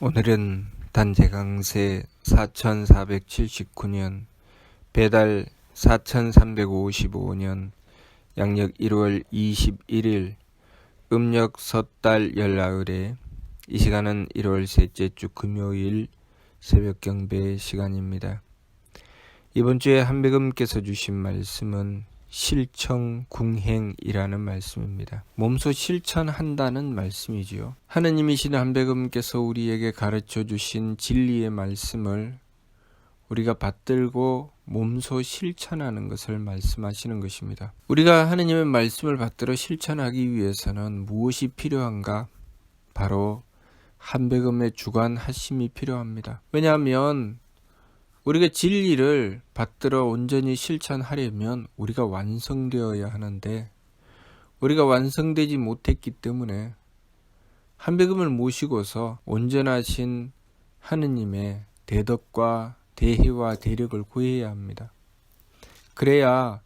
오늘은 단체강세 4479년 배달 4355년 양력 1월 21일 음력 섣달 열나흘에 이 시간은 1월 셋째 주 금요일 새벽 경배 시간입니다. 이번 주에 한배금께서 주신 말씀은 실천궁행이라는 말씀입니다. 몸소 실천한다는 말씀이지요. 하느님이신 한배금께서 우리에게 가르쳐 주신 진리의 말씀을 우리가 받들고 몸소 실천하는 것을 말씀하시는 것입니다. 우리가 하느님의 말씀을 받들어 실천하기 위해서는 무엇이 필요한가? 바로 한배금의 주관하심이 필요합니다. 왜냐하면 우리가 진리를 받들어 온전히 실천하려면 우리가 완성되어야 하는데 우리가 완성되지 못했기 때문에 한배금을 모시고서 온전하신 하느님의 대덕과 대혜와 대력을 구해야 합니다. 그래야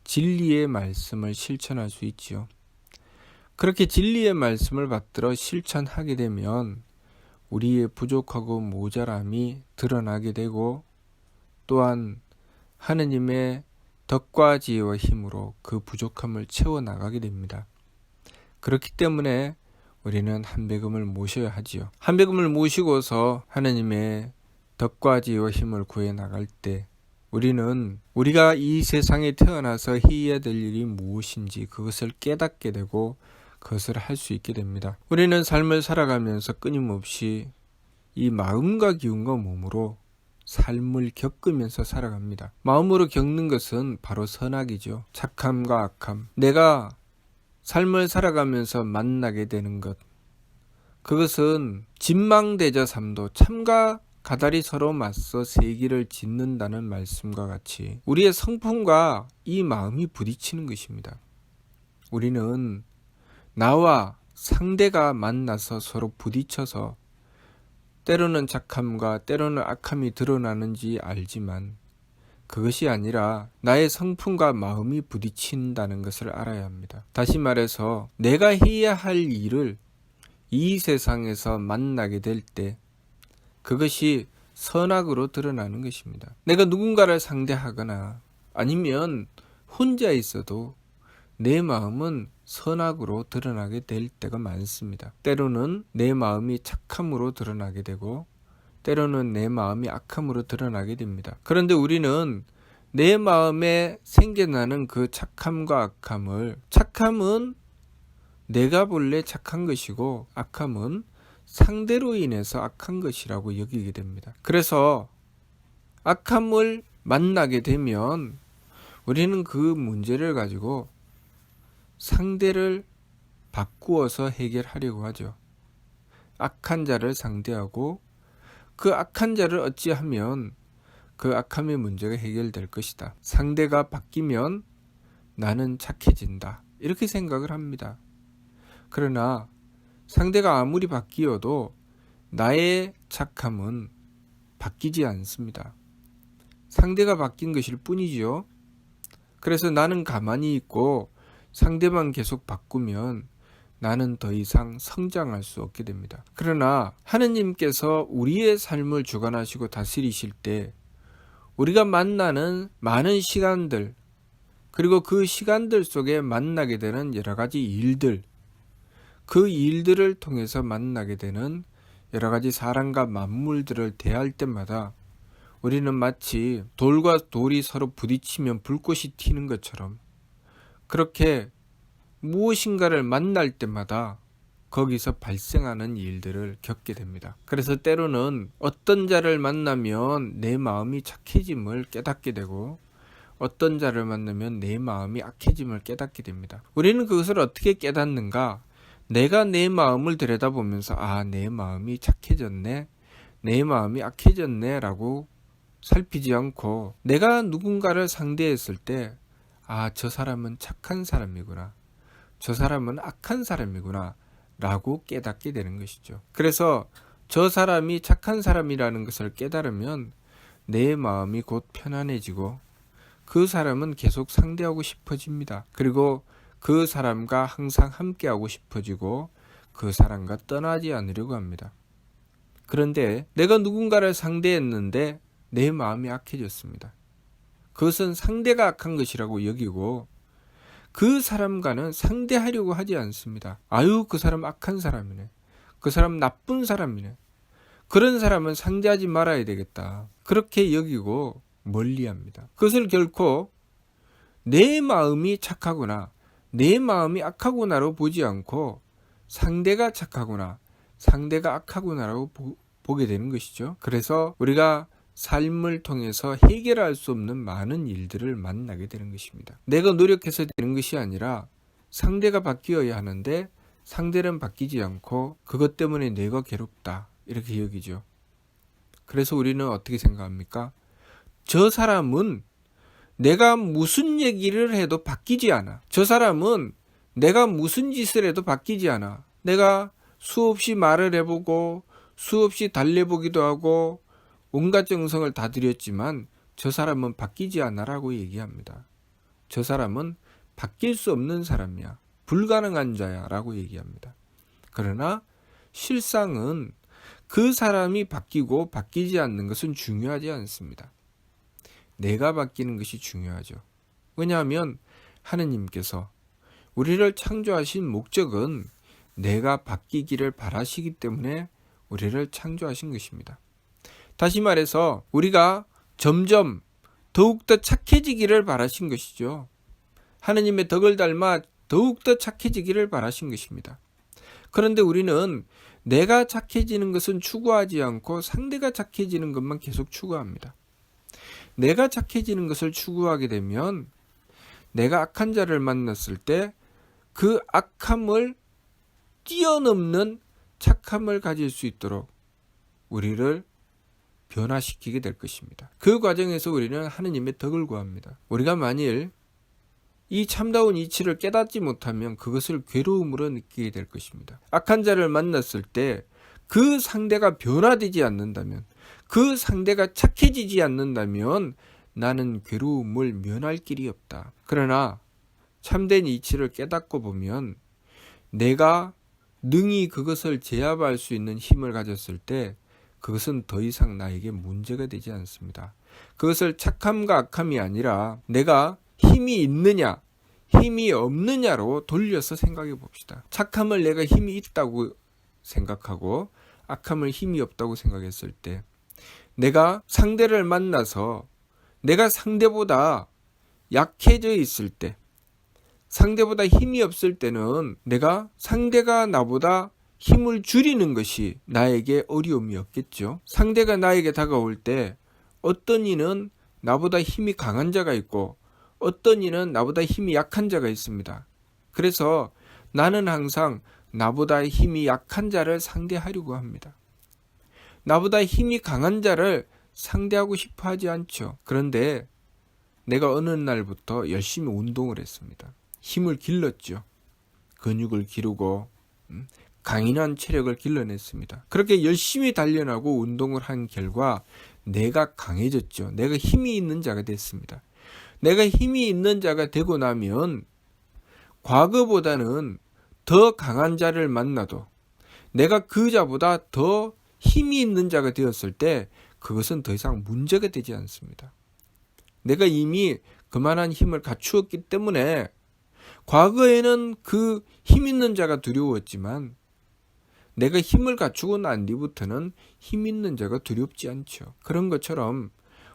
진리의 말씀을 실천할 수 있지요. 그렇게 진리의 말씀을 받들어 실천하게 되면 우리의 부족하고 모자람이 드러나게 되고 또한 하느님의 덕과 지혜와 힘으로 그 부족함을 채워나가게 됩니다. 그렇기 때문에 우리는 한배금을 모셔야 하지요. 한배금을 모시고서 하느님의 덕과 지혜와 힘을 구해나갈 때 우리는 우리가 이 세상에 태어나서 해야 될 일이 무엇인지 그것을 깨닫게 되고 그것을 할 수 있게 됩니다. 우리는 삶을 살아가면서 끊임없이 이 마음과 기운과 몸으로 삶을 겪으면서 살아갑니다. 마음으로 겪는 것은 바로 선악이죠. 착함과 악함. 내가 삶을 살아가면서 만나게 되는 것. 그것은 진망대자 삼도 참과 가달이 서로 맞서 세기를 짓는다는 말씀과 같이 우리의 성품과 이 마음이 부딪히는 것입니다. 우리는 나와 상대가 만나서 서로 부딪혀서 때로는 착함과 때로는 악함이 드러나는지 알지만 그것이 아니라 나의 성품과 마음이 부딪힌다는 것을 알아야 합니다. 다시 말해서 내가 해야 할 일을 이 세상에서 만나게 될 때 그것이 선악으로 드러나는 것입니다. 내가 누군가를 상대하거나 아니면 혼자 있어도 내 마음은 선악으로 드러나게 될 때가 많습니다. 때로는 내 마음이 착함으로 드러나게 되고 때로는 내 마음이 악함으로 드러나게 됩니다. 그런데 우리는 내 마음에 생겨나는 그 착함과 착함은 내가 본래 착한 것이고 악함은 상대로 인해서 악한 것이라고 여기게 됩니다. 그래서 악함을 만나게 되면 우리는 그 문제를 가지고 상대를 바꾸어서 해결하려고 하죠. 악한 자를 상대하고 그 악한 자를 어찌하면 그 악함의 문제가 해결될 것이다. 상대가 바뀌면 나는 착해진다. 이렇게 생각을 합니다. 그러나 상대가 아무리 바뀌어도 나의 착함은 바뀌지 않습니다. 상대가 바뀐 것일 뿐이지요. 그래서 나는 가만히 있고 상대만 계속 바꾸면 나는 더 이상 성장할 수 없게 됩니다. 그러나 하느님께서 우리의 삶을 주관하시고 다스리실 때 우리가 만나는 많은 시간들 그리고 그 시간들 속에 만나게 되는 여러 가지 일들 그 일들을 통해서 만나게 되는 여러 가지 사람과 만물들을 대할 때마다 우리는 마치 돌과 돌이 서로 부딪히면 불꽃이 튀는 것처럼 그렇게 무엇인가를 만날 때마다 거기서 발생하는 일들을 겪게 됩니다. 그래서 때로는 어떤 자를 만나면 내 마음이 착해짐을 깨닫게 되고 어떤 자를 만나면 내 마음이 악해짐을 깨닫게 됩니다. 우리는 그것을 어떻게 깨닫는가? 내가 내 마음을 들여다보면서 내 마음이 착해졌네, 내 마음이 악해졌네 라고 살피지 않고 내가 누군가를 상대했을 때 저 사람은 착한 사람이구나, 저 사람은 악한 사람이구나 라고 깨닫게 되는 것이죠. 그래서 저 사람이 착한 사람이라는 것을 깨달으면 내 마음이 곧 편안해지고 그 사람은 계속 상대하고 싶어집니다. 그리고 그 사람과 항상 함께하고 싶어지고 그 사람과 떠나지 않으려고 합니다. 그런데 내가 누군가를 상대했는데 내 마음이 악해졌습니다. 그것은 상대가 악한 것이라고 여기고 그 사람과는 상대하려고 하지 않습니다. 아유, 그 사람 악한 사람이네. 그 사람 나쁜 사람이네. 그런 사람은 상대하지 말아야 되겠다. 그렇게 여기고 멀리합니다. 그것을 결코 내 마음이 착하거나 내 마음이 악하구나로 보지 않고 상대가 착하구나, 상대가 악하구나라고 보게 되는 것이죠. 그래서 우리가 삶을 통해서 해결할 수 없는 많은 일들을 만나게 되는 것입니다. 내가 노력해서 되는 것이 아니라 상대가 바뀌어야 하는데 상대는 바뀌지 않고 그것 때문에 내가 괴롭다, 이렇게 여기죠. 그래서 우리는 어떻게 생각합니까? 저 사람은 내가 무슨 얘기를 해도 바뀌지 않아. 저 사람은 내가 무슨 짓을 해도 바뀌지 않아. 내가 수없이 말을 해보고 수없이 달래보기도 하고 온갖 정성을 다 들였지만 저 사람은 바뀌지 않아라고 얘기합니다. 저 사람은 바뀔 수 없는 사람이야. 불가능한 자야 라고 얘기합니다. 그러나 실상은 그 사람이 바뀌고 바뀌지 않는 것은 중요하지 않습니다. 내가 바뀌는 것이 중요하죠. 왜냐하면 하느님께서 우리를 창조하신 목적은 내가 바뀌기를 바라시기 때문에 우리를 창조하신 것입니다. 다시 말해서 우리가 점점 더욱더 착해지기를 바라신 것이죠. 하느님의 덕을 닮아 더욱더 착해지기를 바라신 것입니다. 그런데 우리는 내가 착해지는 것은 추구하지 않고 상대가 착해지는 것만 계속 추구합니다. 내가 착해지는 것을 추구하게 되면 내가 악한 자를 만났을 때 그 악함을 뛰어넘는 착함을 가질 수 있도록 우리를 변화시키게 될 것입니다. 그 과정에서 우리는 하느님의 덕을 구합니다. 우리가 만일 이 참다운 이치를 깨닫지 못하면 그것을 괴로움으로 느끼게 될 것입니다. 악한 자를 만났을 때 그 상대가 변화되지 않는다면, 그 상대가 착해지지 않는다면 나는 괴로움을 면할 길이 없다. 그러나 참된 이치를 깨닫고 보면 내가 능히 그것을 제압할 수 있는 힘을 가졌을 때 그것은 더 이상 나에게 문제가 되지 않습니다. 그것을 착함과 악함이 아니라 내가 힘이 있느냐 힘이 없느냐로 돌려서 생각해 봅시다. 착함을 내가 힘이 있다고 생각하고 악함을 힘이 없다고 생각했을 때 내가 상대를 만나서 내가 상대보다 약해져 있을 때, 상대보다 힘이 없을 때는 내가 상대가 나보다 힘을 줄이는 것이 나에게 어려움이 없겠죠. 상대가 나에게 다가올 때 어떤 이는 나보다 힘이 강한 자가 있고 어떤 이는 나보다 힘이 약한 자가 있습니다. 그래서 나는 항상 나보다 힘이 약한 자를 상대하려고 합니다. 나보다 힘이 강한 자를 상대하고 싶어 하지 않죠. 그런데 내가 어느 날부터 열심히 운동을 했습니다. 힘을 길렀죠. 근육을 기르고 강인한 체력을 길러냈습니다. 그렇게 열심히 단련하고 운동을 한 결과 내가 강해졌죠. 내가 힘이 있는 자가 됐습니다. 내가 힘이 있는 자가 되고 나면 과거보다는 더 강한 자를 만나도 내가 그 자보다 더 힘이 있는 자가 되었을 때 그것은 더 이상 문제가 되지 않습니다. 내가 이미 그만한 힘을 갖추었기 때문에 과거에는 그 힘 있는 자가 두려웠지만 내가 힘을 갖추고 난 뒤부터는 힘 있는 자가 두렵지 않죠. 그런 것처럼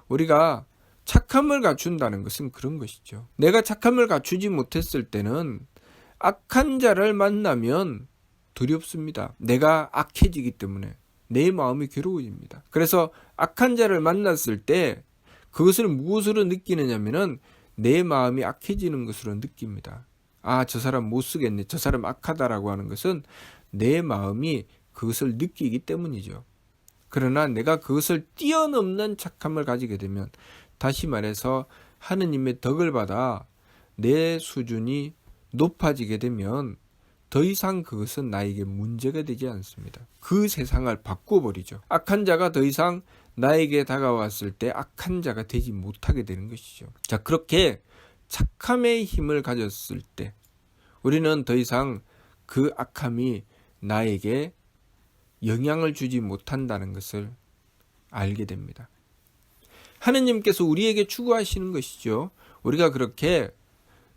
우리가 착함을 갖춘다는 것은 그런 것이죠. 내가 착함을 갖추지 못했을 때는 악한 자를 만나면 두렵습니다. 내가 악해지기 때문에 내 마음이 괴로워집니다. 그래서 악한 자를 만났을 때 그것을 무엇으로 느끼느냐면은 내 마음이 악해지는 것으로 느낍니다. 아, 저 사람 못 쓰겠네. 저 사람 악하다라고 하는 것은 내 마음이 그것을 느끼기 때문이죠. 그러나 내가 그것을 뛰어넘는 착함을 가지게 되면, 다시 말해서 하느님의 덕을 받아 내 수준이 높아지게 되면 더 이상 그것은 나에게 문제가 되지 않습니다. 그 세상을 바꿔버리죠. 악한 자가 더 이상 나에게 다가왔을 때 악한 자가 되지 못하게 되는 것이죠. 자, 그렇게 착함의 힘을 가졌을 때 우리는 더 이상 그 악함이 나에게 영향을 주지 못한다는 것을 알게 됩니다. 하느님께서 우리에게 추구하시는 것이죠. 우리가 그렇게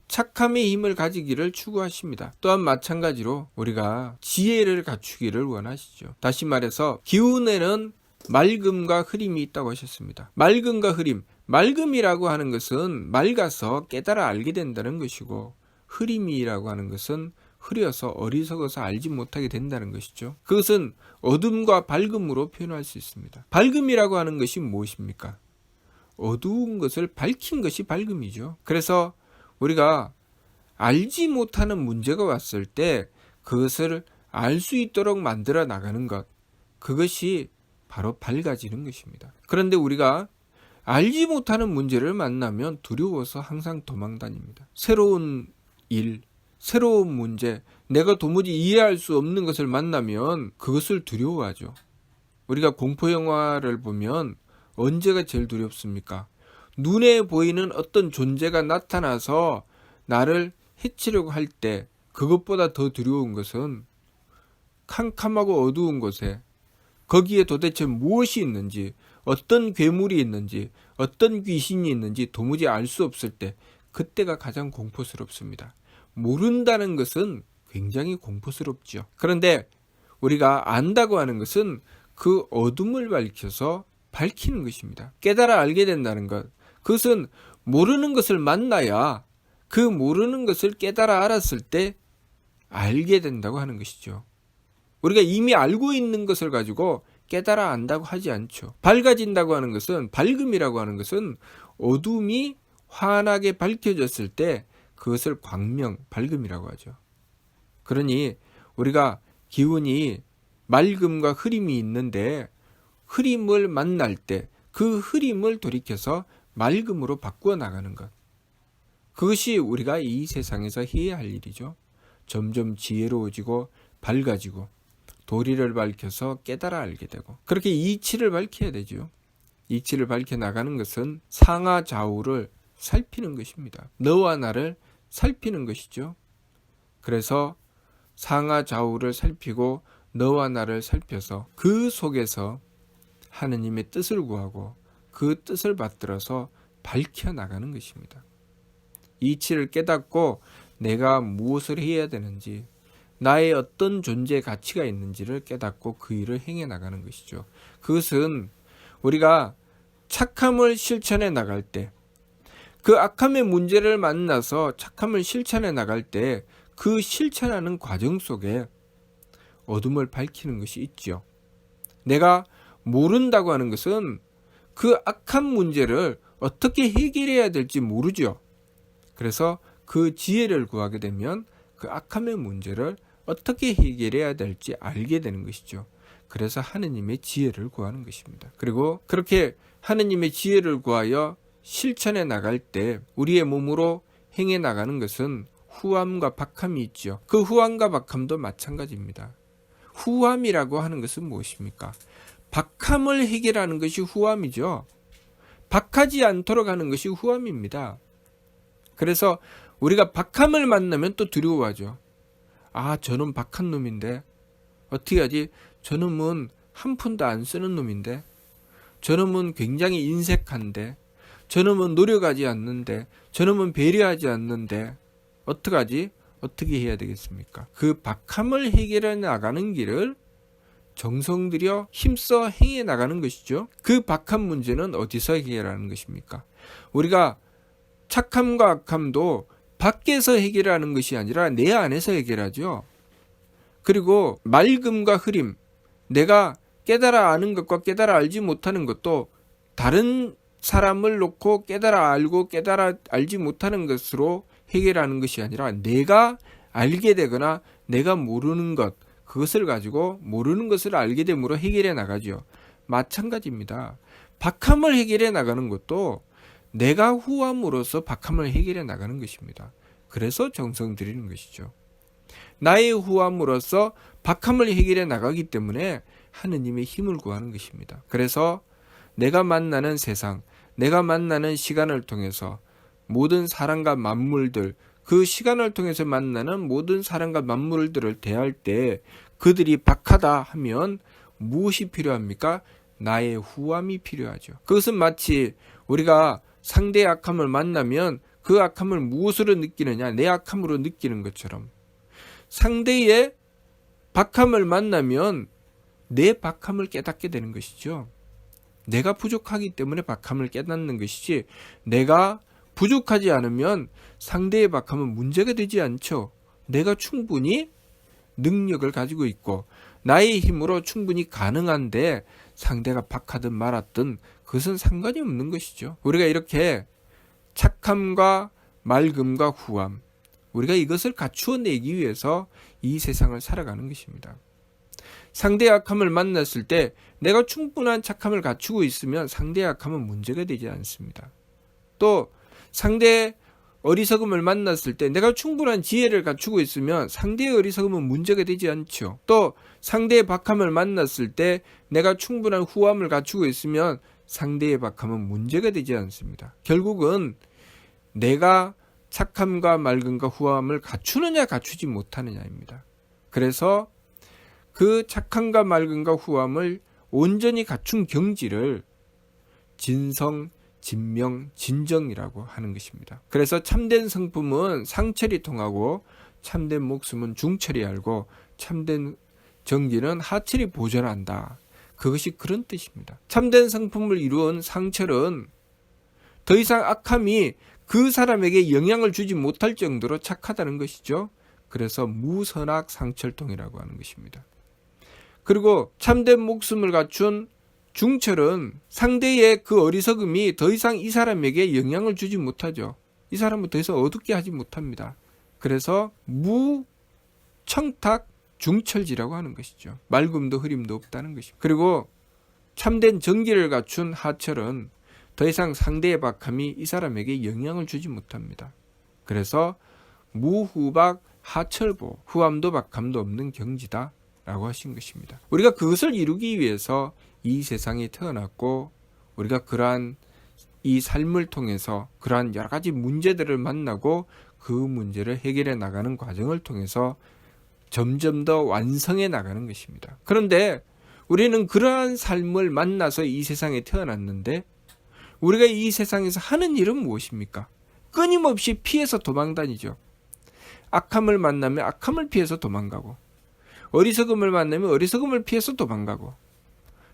착함의 힘을 가지기를 추구하십니다. 또한 마찬가지로 우리가 지혜를 갖추기를 원하시죠. 다시 말해서 기운에는 맑음과 흐림이 있다고 하셨습니다. 맑음과 흐림, 맑음이라고 하는 것은 맑아서 깨달아 알게 된다는 것이고, 흐림이라고 하는 것은 흐려서 어리석어서 알지 못하게 된다는 것이죠. 그것은 어둠과 밝음으로 표현할 수 있습니다. 밝음이라고 하는 것이 무엇입니까? 어두운 것을 밝힌 것이 밝음이죠. 그래서 우리가 알지 못하는 문제가 왔을 때 그것을 알 수 있도록 만들어 나가는 것, 그것이 바로 밝아지는 것입니다. 그런데 우리가 알지 못하는 문제를 만나면 두려워서 항상 도망다닙니다. 새로운 일, 새로운 문제, 내가 도무지 이해할 수 없는 것을 만나면 그것을 두려워하죠. 우리가 공포영화를 보면 언제가 제일 두렵습니까? 눈에 보이는 어떤 존재가 나타나서 나를 해치려고 할 때 그것보다 더 두려운 것은 캄캄하고 어두운 곳에 거기에 도대체 무엇이 있는지, 어떤 괴물이 있는지, 어떤 귀신이 있는지 도무지 알 수 없을 때, 그때가 가장 공포스럽습니다. 모른다는 것은 굉장히 공포스럽죠. 그런데 우리가 안다고 하는 것은 그 어둠을 밝히는 것입니다. 깨달아 알게 된다는 것, 그것은 모르는 것을 만나야 그 모르는 것을 깨달아 알았을 때 알게 된다고 하는 것이죠. 우리가 이미 알고 있는 것을 가지고 깨달아 안다고 하지 않죠. 밝아진다고 하는 것은, 밝음이라고 하는 것은 어둠이 환하게 밝혀졌을 때 그것을 광명, 밝음이라고 하죠. 그러니 우리가 기운이 맑음과 흐림이 있는데 흐림을 만날 때 그 흐림을 돌이켜서 맑음으로 바꾸어 나가는 것, 그것이 우리가 이 세상에서 해야 할 일이죠. 점점 지혜로워지고 밝아지고 도리를 밝혀서 깨달아 알게 되고, 그렇게 이치를 밝혀야 되죠. 이치를 밝혀 나가는 것은 상하 좌우를 살피는 것입니다. 너와 나를 살피는 것이죠. 그래서 상하 좌우를 살피고 너와 나를 살펴서 그 속에서 하느님의 뜻을 구하고 그 뜻을 받들어서 밝혀나가는 것입니다. 이치를 깨닫고 내가 무엇을 해야 되는지, 나의 어떤 존재 가치가 있는지를 깨닫고 그 일을 행해 나가는 것이죠. 그것은 우리가 착함을 실천해 나갈 때, 그 악함의 문제를 만나서 착함을 실천해 나갈 때 그 실천하는 과정 속에 어둠을 밝히는 것이 있죠. 내가 모른다고 하는 것은 그 악한 문제를 어떻게 해결해야 될지 모르죠. 그래서 그 지혜를 구하게 되면 그 악함의 문제를 어떻게 해결해야 될지 알게 되는 것이죠. 그래서 하느님의 지혜를 구하는 것입니다. 그리고 그렇게 하느님의 지혜를 구하여 실천해 나갈 때 우리의 몸으로 행해 나가는 것은 후함과 박함이 있죠. 그 후함과 박함도 마찬가지입니다. 후함이라고 하는 것은 무엇입니까? 박함을 해결하는 것이 후함이죠. 박하지 않도록 하는 것이 후함입니다. 그래서 우리가 박함을 만나면 또 두려워하죠. 아, 저놈 박한 놈인데 어떻게 하지? 저놈은 한 푼도 안 쓰는 놈인데, 저놈은 굉장히 인색한데, 저놈은 노력하지 않는데, 저놈은 배려하지 않는데 어떡하지? 어떻게 해야 되겠습니까? 그 박함을 해결해 나가는 길을 정성 들여 힘써 행해 나가는 것이죠. 그 박함 문제는 어디서 해결하는 것입니까? 우리가 착함과 악함도 밖에서 해결하는 것이 아니라 내 안에서 해결하죠. 그리고 맑음과 흐림, 내가 깨달아 아는 것과 깨달아 알지 못하는 것도 다른 사람을 놓고 깨달아 알고 깨달아 알지 못하는 것으로 해결하는 것이 아니라 내가 알게 되거나 내가 모르는 것, 그것을 가지고 모르는 것을 알게 됨으로 해결해 나가죠. 마찬가지입니다. 박함을 해결해 나가는 것도 내가 후함으로써 박함을 해결해 나가는 것입니다. 그래서 정성 들이는 것이죠. 나의 후함으로써 박함을 해결해 나가기 때문에 하느님의 힘을 구하는 것입니다. 그래서 내가 만나는 세상, 내가 만나는 시간을 통해서 모든 사람과 만물들, 그 시간을 통해서 만나는 모든 사람과 만물들을 대할 때 그들이 박하다 하면 무엇이 필요합니까? 나의 후함이 필요하죠. 그것은 마치 우리가 상대의 악함을 만나면 그 악함을 무엇으로 느끼느냐? 내 악함으로 느끼는 것처럼 상대의 박함을 만나면 내 박함을 깨닫게 되는 것이죠. 내가 부족하기 때문에 박함을 깨닫는 것이지, 내가 부족하지 않으면 상대의 박함은 문제가 되지 않죠. 내가 충분히 능력을 가지고 있고 나의 힘으로 충분히 가능한데 상대가 박하든 말았든 그것은 상관이 없는 것이죠. 우리가 이렇게 착함과 맑음과 후함, 우리가 이것을 갖추어 내기 위해서 이 세상을 살아가는 것입니다. 상대의 악함을 만났을 때 내가 충분한 착함을 갖추고 있으면 상대의 악함은 문제가 되지 않습니다. 또 상대의 어리석음을 만났을 때 내가 충분한 지혜를 갖추고 있으면 상대의 어리석음은 문제가 되지 않죠. 또 상대의 박함을 만났을 때 내가 충분한 후함을 갖추고 있으면 상대의 박함은 문제가 되지 않습니다. 결국은 내가 착함과 맑음과 후함을 갖추느냐 갖추지 못하느냐입니다. 그래서 그 착함과 맑음과 후함을 온전히 갖춘 경지를 진성, 진명, 진정이라고 하는 것입니다. 그래서 참된 성품은 상철이 통하고 참된 목숨은 중철이 알고 참된 정기는 하철이 보존한다. 그것이 그런 뜻입니다. 참된 성품을 이루은 상철은 더 이상 악함이 그 사람에게 영향을 주지 못할 정도로 착하다는 것이죠. 그래서 무선악 상철통이라고 하는 것입니다. 그리고 참된 목숨을 갖춘 중철은 상대의 그 어리석음이 더 이상 이 사람에게 영향을 주지 못하죠. 이 사람은 더 이상 어둡게 하지 못합니다. 그래서 무청탁 중철지라고 하는 것이죠. 맑음도 흐림도 없다는 것입니다. 그리고 참된 정기를 갖춘 하철은 더 이상 상대의 박함이 이 사람에게 영향을 주지 못합니다. 그래서 무후박 하철보, 후함도 박함도 없는 경지다 라고 하신 것입니다. 우리가 그것을 이루기 위해서 이 세상에 태어났고, 우리가 그러한 이 삶을 통해서 그러한 여러 가지 문제들을 만나고 그 문제를 해결해 나가는 과정을 통해서 점점 더 완성해 나가는 것입니다. 그런데 우리는 그러한 삶을 만나서 이 세상에 태어났는데, 우리가 이 세상에서 하는 일은 무엇입니까? 끊임없이 피해서 도망다니죠. 악함을 만나면 악함을 피해서 도망가고, 어리석음을 만나면 어리석음을 피해서 도망가고,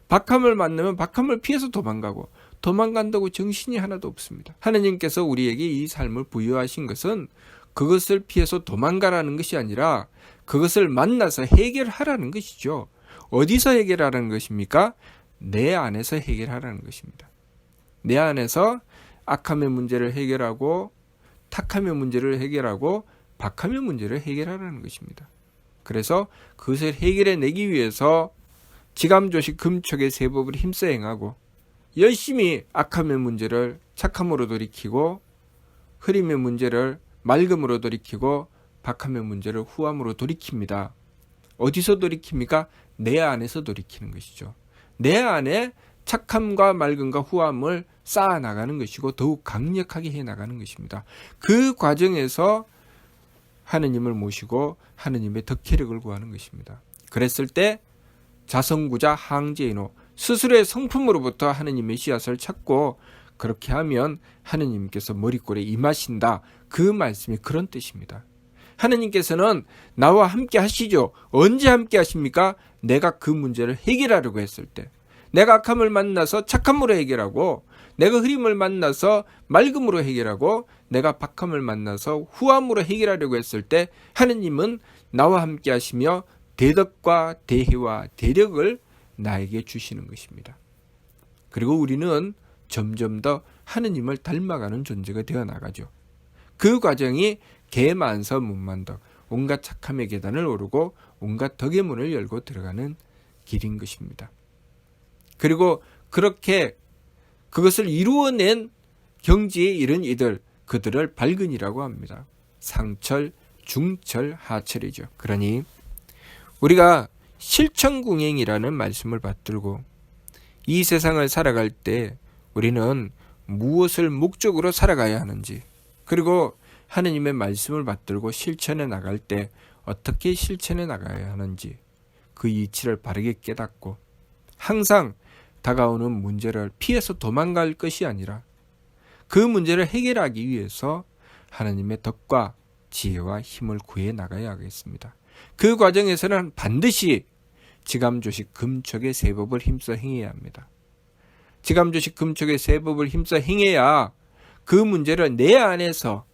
박함을 만나면 박함을 피해서 도망가고, 도망간다고 정신이 하나도 없습니다. 하느님께서 우리에게 이 삶을 부여하신 것은 그것을 피해서 도망가라는 것이 아니라 그것을 만나서 해결하라는 것이죠. 어디서 해결하라는 것입니까? 내 안에서 해결하라는 것입니다. 내 안에서 악함의 문제를 해결하고, 탁함의 문제를 해결하고, 박함의 문제를 해결하라는 것입니다. 그래서 그것을 해결해 내기 위해서 지감조식 금촉의 세법을 힘써 행하고, 열심히 악함의 문제를 착함으로 돌이키고, 흐림의 문제를 맑음으로 돌이키고, 박함의 문제를 후함으로 돌이킵니다. 어디서 돌이킵니까? 내 안에서 돌이키는 것이죠. 내 안에 착함과 맑음과 후함을 쌓아나가는 것이고 더욱 강력하게 해나가는 것입니다. 그 과정에서 하느님을 모시고 하느님의 덕혜력을 구하는 것입니다. 그랬을 때 자성구자 항제인호, 스스로의 성품으로부터 하느님의 씨앗을 찾고, 그렇게 하면 하느님께서 머리꼴에 임하신다. 그 말씀이 그런 뜻입니다. 하느님께서는 나와 함께 하시죠. 언제 함께 하십니까? 내가 그 문제를 해결하려고 했을 때, 내가 악함을 만나서 착함으로 해결하고, 내가 흐림을 만나서 맑음으로 해결하고, 내가 박함을 만나서 후함으로 해결하려고 했을 때 하느님은 나와 함께 하시며 대덕과 대혜와 대력을 나에게 주시는 것입니다. 그리고 우리는 점점 더 하느님을 닮아가는 존재가 되어 나가죠. 그 과정이 개만서 문만덕, 온갖 착함의 계단을 오르고 온갖 덕의 문을 열고 들어가는 길인 것입니다. 그리고 그렇게 그것을 이루어낸 경지에 이른 이들, 그들을 발근이라고 합니다. 상철, 중철, 하철이죠. 그러니 우리가 실천궁행이라는 말씀을 받들고 이 세상을 살아갈 때 우리는 무엇을 목적으로 살아가야 하는지, 그리고 하느님의 말씀을 받들고 실천해 나갈 때 어떻게 실천해 나가야 하는지, 그 이치를 바르게 깨닫고 항상 다가오는 문제를 피해서 도망갈 것이 아니라 그 문제를 해결하기 위해서 하나님의 덕과 지혜와 힘을 구해 나가야 하겠습니다. 그 과정에서는 반드시 지감조식 금촉의 세법을 힘써 행해야 합니다. 지감조식 금촉의 세법을 힘써 행해야 그 문제를 내 안에서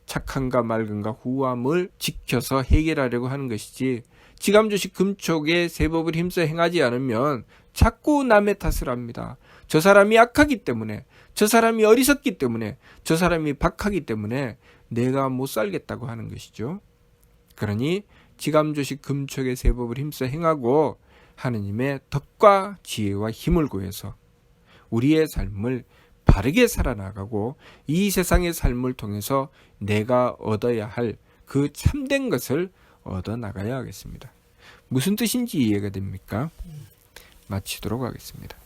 착함과 맑음과 후함을 지켜서 해결하려고 하는 것이지, 지감조식 금촉의 세법을 힘써 행하지 않으면 자꾸 남의 탓을 합니다. 저 사람이 악하기 때문에, 저 사람이 어리석기 때문에, 저 사람이 박하기 때문에 내가 못 살겠다고 하는 것이죠. 그러니 지감조식 금촉의 세법을 힘써 행하고 하느님의 덕과 지혜와 힘을 구해서 우리의 삶을 바르게 살아나가고 이 세상의 삶을 통해서 내가 얻어야 할 그 참된 것을 얻어 나가야 하겠습니다. 무슨 뜻인지 이해가 됩니까? 마치도록 하겠습니다.